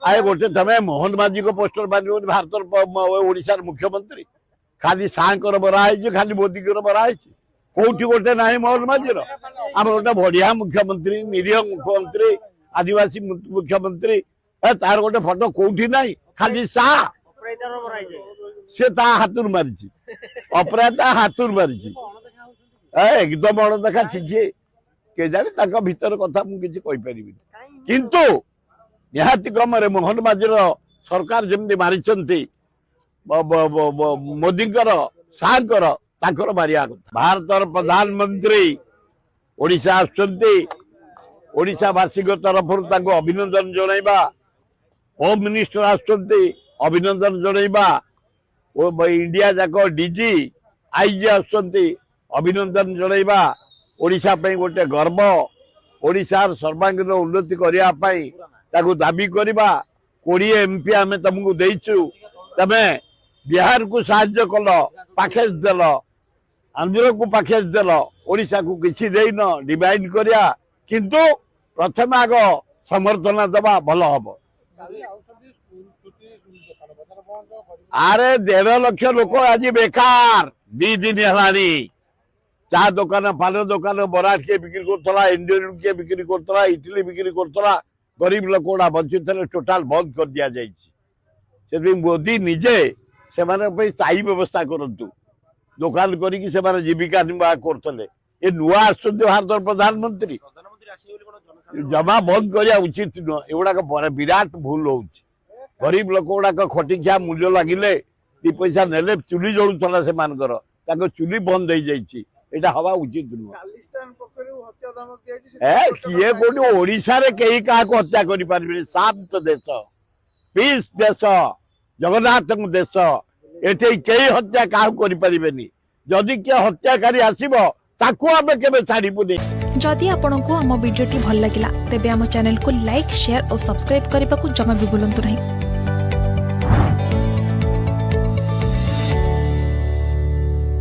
आए गोटे तमें मोहन माझी को पोस्टर बांध भारत ओडिशार मुख्यमंत्री खाली सांकर बराई खाली मोदी बराई कौटी गोटे ना मोहन माझीर आम गोटे बढ़िया मुख्यमंत्री निरीह मुख्यमंत्री आदिवासी मुख्यमंत्री तार गोटे फटो कौटी ना खाली सा से हाथुर मारी अपराध हाथुर मारी एकदम अणदेखा छी के जाने भीतर कथा मुझे किंतु निहाती क्रम मोहन माझीर सरकार जमी मारी मोदी साहर ताकर मारिया भारत प्रधानमंत्री ओडिशा आशावासी तरफ अभिनंदन जनइबा होम मिनिस्टर अभिनंदन जनइबा इंडिया जाक डीजी आईजी अभिनंदन जनइबा ओडिशा पे गोटे गर्व ओडिशार सर्वांगीन उन्नति करने दाबी करवा 20 MP आम तुमको देचु तमे बिहार को साहाय्य कल पैकेज देल आंध्र को पैकेज देल ओडिशा को किसी देन डिवाइड करिया किंतु प्रथम आग समर्थन दबा भल हम आरे 1.5 लाख लोक आज बेकार 2 दिन है चा दुकान पान दुकान बरा किए बिक्री करता इंडियन किए बिक्री करता इडली बिक्री करता गरीब लोक गुड़ा बंची टोटाल बंद कर दि जाए मोदी निजे से स्थायी व्यवस्था करतु दुकान कर जीविका निर्वाह करते ये नुआ आस भारत प्रधानमंत्री जमा बंद करने उचित नुह एगुड़ा विराट भूल हो गरीब लोक गुड़ाक खटिखिया मूल्य लगिले 2 पैसा नेले चुली जलुला से चुली बंद हो जाइए एटा हवा उचित नुह किए कोटी ओडिशा रे कई का हत्या करि पारबे शांत देश पीस देश जगन्नाथ देश एठे कई हत्या का करि पारिबेनी जदि के हत्याकारी आसीबो ताकू आबे केबे छाड़ीबुनी। जदि आपनकु हम वीडियोटी भल लागिला तेबे हम चैनल को लाइक शेयर और सब्सक्राइब करबा को जमा भी भूलंतु नहीं।